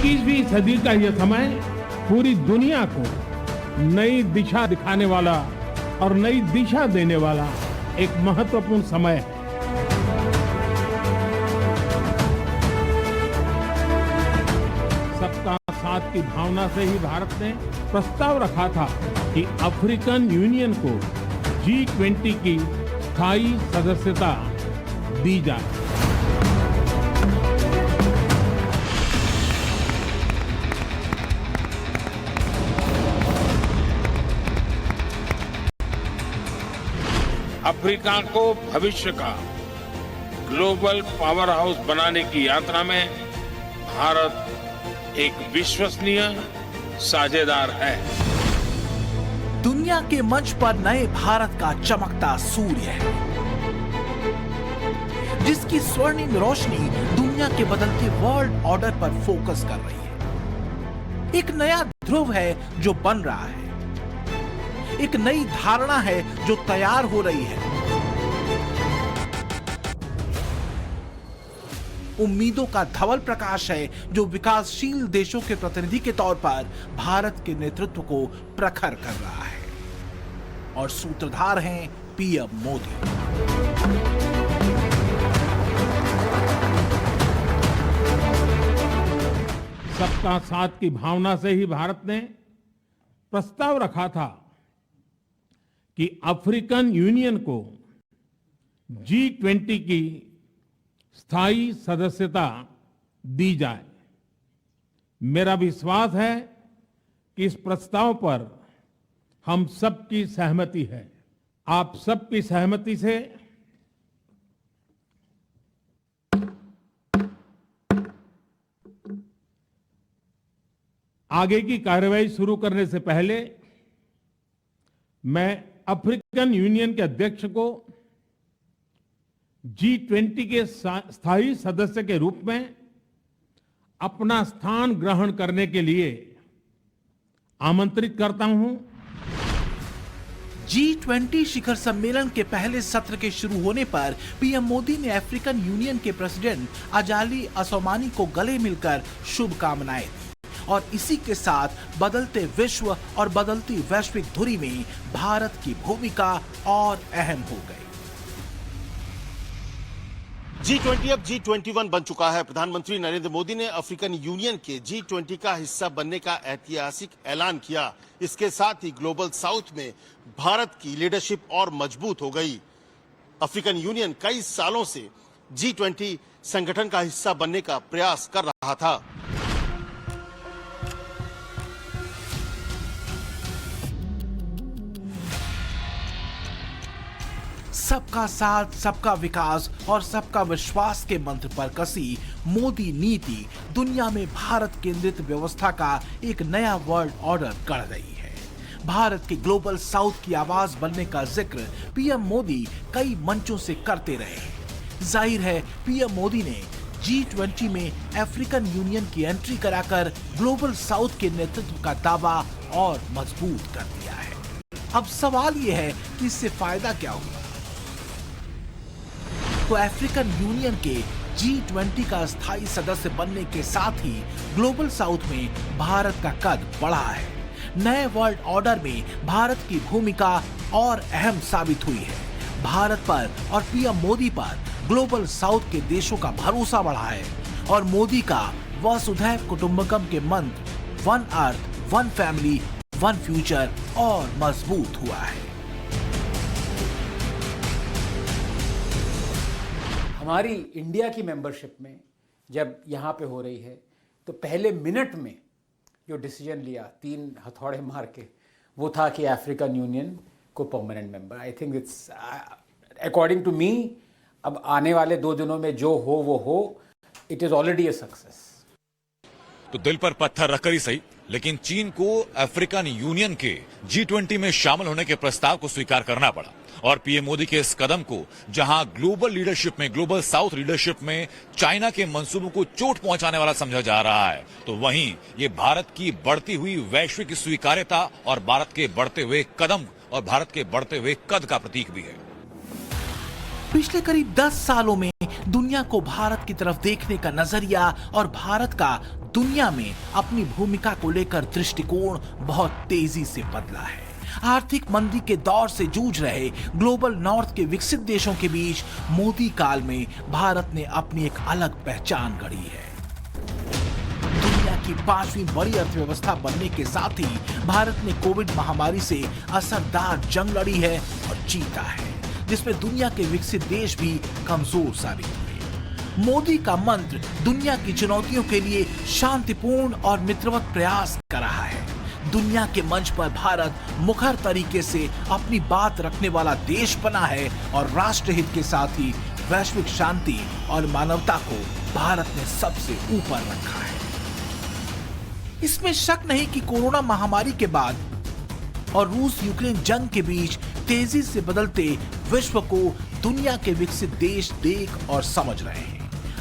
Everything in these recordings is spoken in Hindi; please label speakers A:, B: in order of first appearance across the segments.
A: 21वीं सदी का यह समय पूरी दुनिया को नई दिशा दिखाने वाला और नई दिशा देने वाला एक महत्वपूर्ण समय है। सबका साथ की भावना से ही भारत ने प्रस्ताव रखा था कि अफ्रीकन यूनियन को G20 की स्थायी सदस्यता दी जाए। अफ्रीका को भविष्य का ग्लोबल पावर हाउस बनाने की यात्रा में भारत एक विश्वसनीय साझेदार है।
B: दुनिया के मंच पर नए भारत का चमकता सूर्य है, जिसकी स्वर्णिम रोशनी दुनिया के बदलते वर्ल्ड ऑर्डर पर फोकस कर रही है। एक नया ध्रुव है जो बन रहा है, एक नई धारणा है जो तैयार हो रही है। उम्मीदों का धवल प्रकाश है जो विकासशील देशों के प्रतिनिधि के तौर पर भारत के नेतृत्व को प्रखर कर रहा है। और सूत्रधार हैं पीएम मोदी।
A: सबका साथ की भावना से ही भारत ने प्रस्ताव रखा था कि अफ्रीकन यूनियन को G20 की स्थायी सदस्यता दी जाए। मेरा विश्वास है कि इस प्रस्ताव पर हम सबकी सहमति है। आप सबकी सहमति से आगे की कार्रवाई शुरू करने से पहले मैं अफ्रीकन यूनियन के अध्यक्ष को G20 के स्थायी सदस्य के रूप में अपना स्थान ग्रहण करने के लिए आमंत्रित करता हूं।
B: G20 शिखर सम्मेलन के पहले सत्र के शुरू होने पर पीएम मोदी ने अफ्रीकन यूनियन के प्रेसिडेंट अजाली असोमानी को गले मिलकर शुभकामनाएं दी और इसी के साथ बदलते विश्व और बदलती वैश्विक धुरी में भारत की भूमिका और अहम हो गई।
C: G20 अब G21 बन चुका है। प्रधानमंत्री नरेंद्र मोदी ने अफ्रीकन यूनियन के G20 का हिस्सा बनने का ऐतिहासिक ऐलान किया। इसके साथ ही ग्लोबल साउथ में भारत की लीडरशिप और मजबूत हो गई। अफ्रीकन यूनियन कई सालों से G20 संगठन का हिस्सा बनने का प्रयास कर रहा था।
B: सबका साथ, सबका विकास और सबका विश्वास के मंत्र पर कसी मोदी नीति दुनिया में भारत केंद्रित व्यवस्था का एक नया वर्ल्ड ऑर्डर गढ़ रही है। भारत के ग्लोबल साउथ की आवाज बनने का जिक्र पीएम मोदी कई मंचों से करते रहे। जाहिर है पीएम मोदी ने G20 में अफ्रीकन यूनियन की एंट्री कराकर ग्लोबल साउथ के नेतृत्व का दावा और मजबूत कर दिया है। अब सवाल यह है कि इससे फायदा क्या होगा। तो अफ्रीकन यूनियन के G20 का स्थायी सदस्य बनने के साथ ही ग्लोबल साउथ में भारत का कद बढ़ा है। नए वर्ल्ड ऑर्डर में भारत की भूमिका और अहम साबित हुई है। भारत पर और पीएम मोदी पर ग्लोबल साउथ के देशों का भरोसा बढ़ा है और मोदी का वसुधैव कुटुंबकम के मंत्र one earth, one family, one future और मजबूत हुआ है।
D: हमारी इंडिया की मेंबरशिप में जब यहाँ पे हो रही है तो पहले मिनट में जो डिसीजन लिया 3 हथौड़े मार के वो था कि अफ्रीकन यूनियन को permanent member. I think it's according to me अब आने वाले 2 दिनों में जो हो वो हो, it is already a success.
E: तो दिल पर पत्थर रखकर ही सही, लेकिन चीन को अफ्रीकन यूनियन के G20 में शामिल होने के प्रस्ताव को स्वीकार करना पड़ा और पीएम मोदी के इस कदम को जहां ग्लोबल लीडरशिप में, ग्लोबल साउथ लीडरशिप में चाइना के मंसूबों को चोट पहुंचाने वाला समझा जा रहा है, तो वहीं ये भारत की बढ़ती हुई वैश्विक स्वीकार्यता और भारत के बढ़ते हुए कदम और भारत के बढ़ते हुए कद का प्रतीक भी है।
B: पिछले करीब 10 सालों में दुनिया को भारत की तरफ देखने का नजरिया और भारत का दुनिया में अपनी भूमिका को लेकर दृष्टिकोण बहुत तेजी से बदला है। आर्थिक मंदी के दौर से जूझ रहे ग्लोबल नॉर्थ के विकसित देशों के बीच मोदी काल में भारत ने अपनी एक अलग पहचान गढ़ी है। दुनिया की 5वीं बड़ी अर्थव्यवस्था बनने के साथ ही भारत ने कोविड महामारी से असरदार जंग लड़ी है और जीता है, जिसमें दुनिया के विकसित देश भी कमजोर साबित हुए। मोदी का मंत्र दुनिया की चुनौतियों के लिए शांतिपूर्ण और मित्रवत प्रयास कर रहा है। दुनिया के मंच पर भारत मुखर तरीके से अपनी बात रखने वाला देश बना है और राष्ट्रहित के साथ ही वैश्विक शांति और मानवता को भारत ने सबसे ऊपर रखा है। इसमें शक नहीं कि कोरोना महामारी के बाद और रूस यूक्रेन जंग के बीच तेजी से बदलते विश्व को दुनिया के विकसित देश देख और समझ रहे हैं।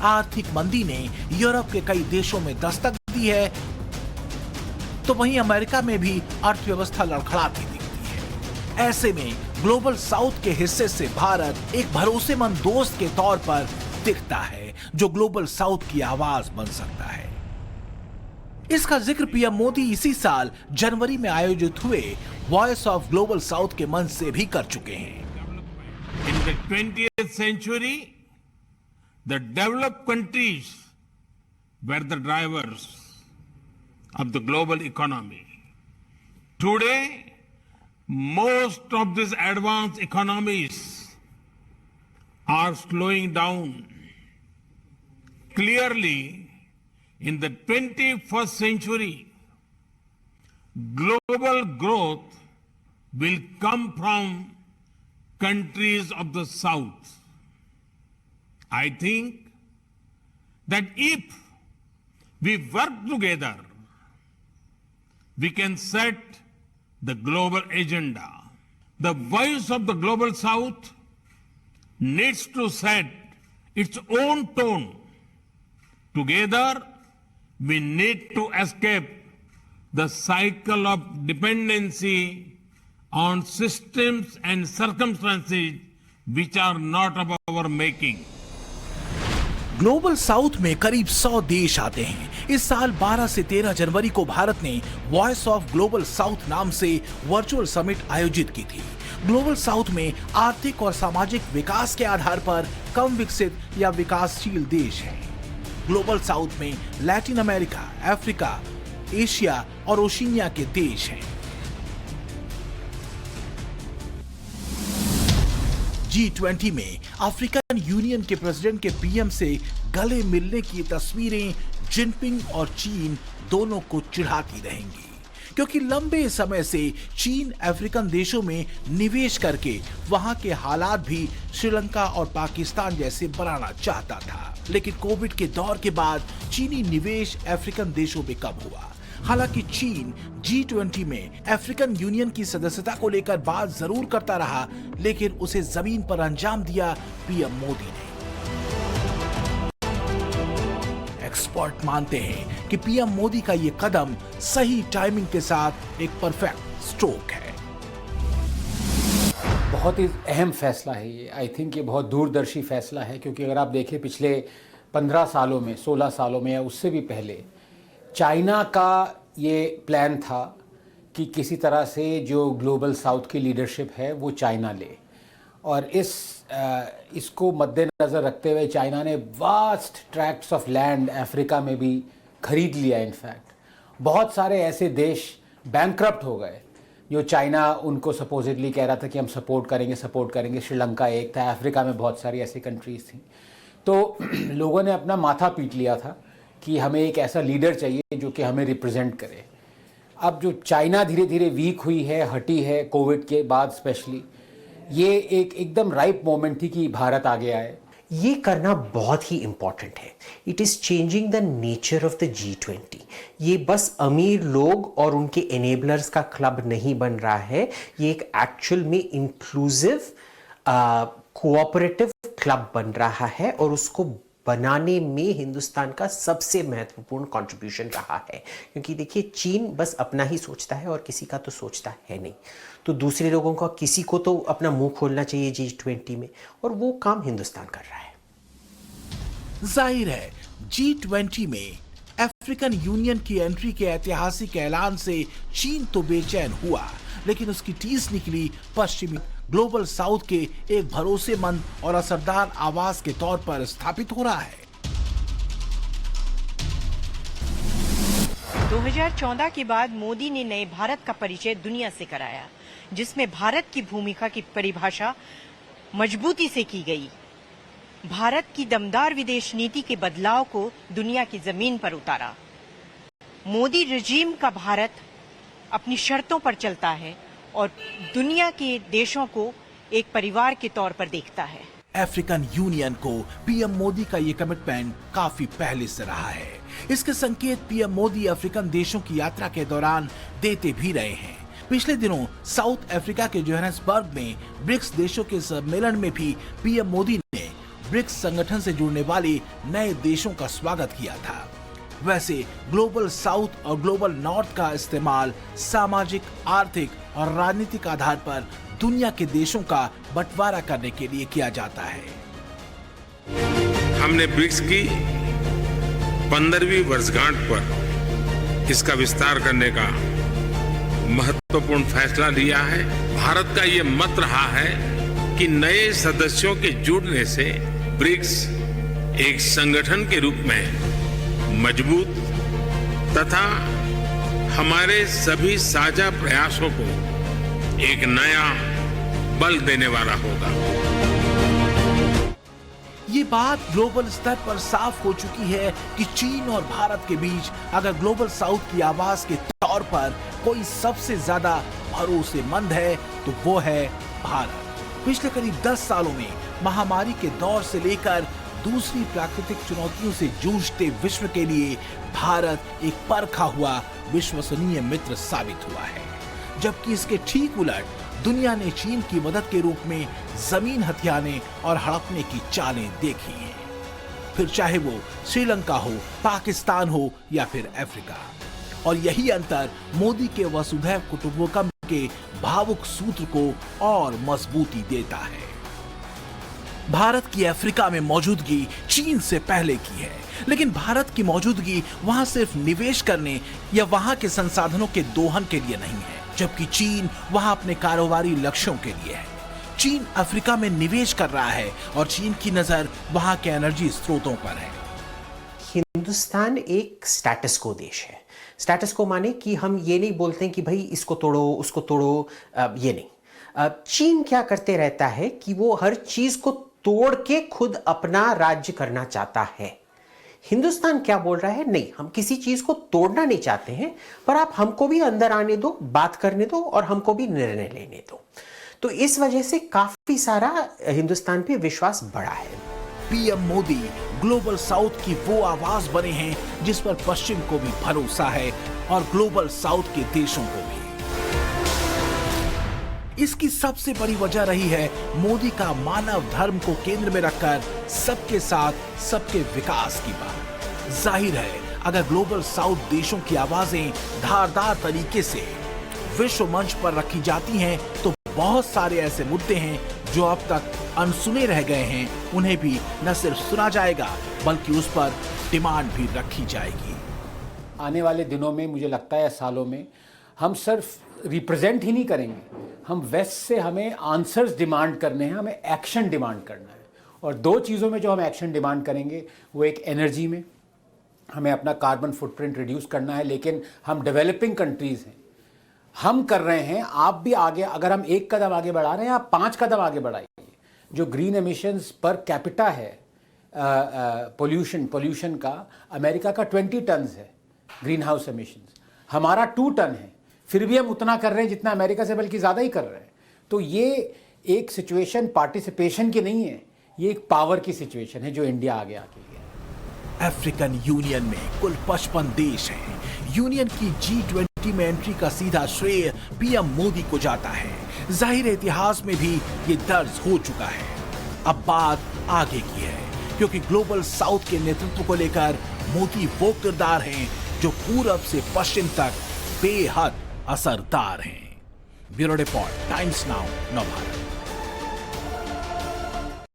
B: आर्थिक मंदी ने यूरोप के कई देशों में दस्तक दी है, तो वहीं अमेरिका में भी अर्थव्यवस्था लड़खड़ाती दिखती है। ऐसे में ग्लोबल साउथ के हिस्से से भारत एक भरोसेमंद दोस्त के तौर पर दिखता है, जो ग्लोबल साउथ की आवाज बन सकता है। इसका जिक्र पीएम मोदी इसी साल जनवरी में आयोजित हुए वॉइस ऑफ ग्लोबल साउथ के मंच से भी कर चुके हैं।
A: In the 20th century, the developed countries were the drivers of the global economy. Today, most of these advanced economies are slowing down. Clearly, in the 21st century, global growth will come from countries of the South. I think that if we work together, we can set the global agenda. The voice of the global South needs to set its own tone. Together, we need to escape the cycle of dependency on systems and circumstances which are not of our making.
B: Global south में करीब 100 देश आते हैं। इस साल 12 से 13 जनवरी को भारत ने वॉइस ऑफ ग्लोबल साउथ नाम से वर्चुअल समिट आयोजित की थी। ग्लोबल साउथ में आर्थिक और सामाजिक विकास के आधार पर कम विकसित या विकासशील देश हैं। ग्लोबल साउथ में लैटिन अमेरिका, अफ्रीका, एशिया और ओशिनिया के देश हैं। G20 में अफ्रीकन यूनियन के प्रेसिडेंट के पीएम से गले मिलने की तस्वीरें जिनपिंग और चीन दोनों को चिढ़ाती रहेंगी, क्योंकि लंबे समय से चीन अफ्रीकन देशों में निवेश करके वहां के हालात भी श्रीलंका और पाकिस्तान जैसे बनाना चाहता था। लेकिन कोविड के दौर के बाद चीनी निवेश अफ्रीकन देशों में कम हुआ। हालांकि चीन G20 में अफ्रीकन यूनियन की सदस्यता को लेकर बात जरूर करता रहा, लेकिन उसे जमीन पर अंजाम दिया पीएम मोदी ने। एक्सपर्ट मानते हैं कि पीएम मोदी का ये कदम सही टाइमिंग के साथ एक परफेक्ट स्ट्रोक है।
D: बहुत ही अहम फैसला है ये। आई थिंक ये बहुत दूरदर्शी फैसला है, क्योंकि अगर आप देखें पिछले 15 सालों में, 16 सालों में या उससे भी पहले, चाइना का ये प्लान था कि किसी तरह से जो ग्लोबल साउथ की लीडरशिप है वो चाइना ले, और इसको मद्देनज़र रखते हुए चाइना ने vast tracts of land Africa में भी खरीद लिया। इनफैक्ट बहुत सारे ऐसे देश बैंकरप्ट हो गए जो चाइना उनको सपोजिटली कह रहा था कि हम सपोर्ट करेंगे। श्रीलंका एक था, अफ्रीका में बहुत सारी ऐसी कंट्रीज़ थी। तो लोगों ने अपना माथा पीट लिया था कि हमें एक ऐसा लीडर चाहिए जो कि हमें रिप्रेजेंट करे। अब जो चाइना धीरे धीरे वीक हुई है, हटी है कोविड के बाद स्पेशली, ये एकदम राइप मोमेंट थी कि भारत आगे आए।
F: ये करना बहुत ही इम्पॉर्टेंट है। It is changing the nature of the G20। ये बस अमीर लोग और उनके एनेबलर्स का क्लब नहीं बन रहा है, ये एक एक्चुअल में इंक्लूसिव कोऑपरेटिव क्लब बन रहा है, और उसको बनाने में हिंदुस्तान का सबसे महत्वपूर्ण कंट्रीब्यूशन रहा है। क्योंकि देखिए, चीन बस अपना ही सोचता है और किसी का तो सोचता है नहीं, तो दूसरे लोगों का किसी को तो अपना मुंह खोलना चाहिए G20 में, और वो काम हिंदुस्तान कर रहा है।
B: जाहिर है G20 में अफ्रीकन यूनियन की एंट्री के ऐतिहासिक ऐलान से चीन तो बेचैन हुआ, लेकिन उसकी टीस निकली पश्चिमी ग्लोबल साउथ के एक भरोसेमंद और असरदार आवाज के तौर पर स्थापित हो रहा है।
G: 2014 के बाद मोदी ने नए भारत का परिचय दुनिया से कराया, जिसमें भारत की भूमिका की परिभाषा मजबूती से की गई। भारत की दमदार विदेश नीति के बदलाव को दुनिया की जमीन पर उतारा। मोदी रेजिम का भारत अपनी शर्तों पर चलता है और दुनिया के देशों को एक परिवार के तौर पर देखता है।
B: अफ्रीकन यूनियन को पीएम मोदी का ये कमिटमेंट काफी पहले से रहा है। इसके संकेत पीएम मोदी अफ्रीकन देशों की यात्रा के दौरान देते भी रहे हैं। पिछले दिनों साउथ अफ्रीका के जोहान्सबर्ग में ब्रिक्स देशों के सम्मेलन में भी पीएम मोदी ने ब्रिक्स संगठन से जुड़ने वाले नए देशों का स्वागत किया था। वैसे ग्लोबल साउथ और ग्लोबल नॉर्थ का इस्तेमाल सामाजिक, आर्थिक और राजनीतिक आधार पर दुनिया के देशों का बंटवारा करने के लिए किया जाता है।
H: हमने ब्रिक्स की 15वीं वर्षगांठ पर इसका विस्तार करने का महत्वपूर्ण फैसला लिया है। भारत का ये मत रहा है कि नए सदस्यों के जुड़ने से ब्रिक्स एक संगठन के रूप में मजबूत तथा हमारे सभी साझा प्रयासों को एक नया बल देने वाला होगा।
B: ये बात ग्लोबल स्तर पर साफ हो चुकी है कि चीन और भारत के बीच अगर ग्लोबल साउथ की आवाज के तौर पर कोई सबसे ज्यादा भरोसेमंद है तो वो है भारत। पिछले करीब 10 सालों में महामारी के दौर से लेकर दूसरी प्राकृतिक चुनौतियों से जूझते विश्व के लिए भारत एक परखा हुआ विश्वसनीय मित्र साबित हुआ है। जबकि इसके ठीक उलट दुनिया ने चीन की मदद के रूप में जमीन हथियाने और हड़पने की चालें देखी हैं। फिर चाहे वो श्रीलंका हो, पाकिस्तान हो या फिर अफ्रीका। और यही अंतर मोदी के वसुधैव कुटुंबकम के भावुक सूत्र को और मजबूती देता है। भारत की अफ्रीका में मौजूदगी चीन से पहले की है, लेकिन भारत की मौजूदगी वहां सिर्फ निवेश करने या वहां के संसाधनों के दोहन के लिए नहीं है, जबकि चीन वहां अपने कारोबारी लक्ष्यों के लिए है। चीन अफ्रीका में निवेश कर रहा है और चीन की नजर वहां के एनर्जी स्रोतों पर है।
F: हिंदुस्तान एक स्टेटस को देश है। स्टेटस को माने कि हम ये नहीं बोलते हैं कि भाई इसको तोड़ो उसको तोड़ो, ये नहीं। चीन क्या करते रहता है कि वो हर चीज को तोड़ के खुद अपना राज्य करना चाहता है। हिंदुस्तान क्या बोल रहा है, नहीं, हम किसी चीज को तोड़ना नहीं चाहते हैं, पर आप हमको भी अंदर आने दो, बात करने दो और हमको भी निर्णय लेने दो। तो इस वजह से काफी सारा हिंदुस्तान पे विश्वास बढ़ा है।
B: पीएम मोदी ग्लोबल साउथ की वो आवाज बने हैं जिस पर पश्चिम को भी भरोसा है और ग्लोबल साउथ के देशों को भी। इसकी सबसे बड़ी वजह रही है मोदी का मानव धर्म को केंद्र में रखकर सबके साथ सबके विकास की बात। जाहिर है अगर ग्लोबल साउथ देशों की आवाजें धारदार तरीके से विश्व मंच पर रखी जाती हैं तो बहुत सारे ऐसे मुद्दे हैं जो अब तक अनसुने रह गए हैं, उन्हें भी न सिर्फ सुना जाएगा बल्कि उस पर डिमांड भी रखी जाएगी।
D: आने वाले दिनों में मुझे लगता है सालों में हम सिर्फ रिप्रेजेंट ही नहीं करेंगे, हम वेस्ट से हमें आंसर्स डिमांड करने हैं, हमें एक्शन डिमांड करना है। और दो चीज़ों में जो हम एक्शन डिमांड करेंगे वो एक एनर्जी में, हमें अपना कार्बन फुटप्रिंट रिड्यूस करना है, लेकिन हम डेवलपिंग कंट्रीज़ हैं, हम कर रहे हैं, आप भी आगे, अगर हम एक कदम आगे बढ़ा रहे हैं आप 5 कदम आगे बढ़ाइए। जो ग्रीन एमिशंस पर कैपिटा है पोल्यूशन का, अमेरिका का 20 टन है ग्रीन हाउस एमिशंस, हमारा 2 टन है, फिर भी हम उतना कर रहे हैं जितना अमेरिका से बल्कि ज़्यादा ही कर रहे हैं। तो ये एक सिचुएशन पार्टिसिपेशन की नहीं है, ये एक पावर की सिचुएशन है जो इंडिया आगे आके है।
B: अफ्रीकन यूनियन में कुल 55 देश हैं। यूनियन की G20 में एंट्री का सीधा श्रेय पीएम मोदी को जाता है। जाहिर इतिहास में भी ये दर्ज हो चुका है। अब बात आगे की है, क्योंकि ग्लोबल साउथ के नेतृत्व को लेकर मोदी वो किरदार हैं जो पूरब से पश्चिम तक बेहद असरदार हैं। Bureau report, times now, Navbharat.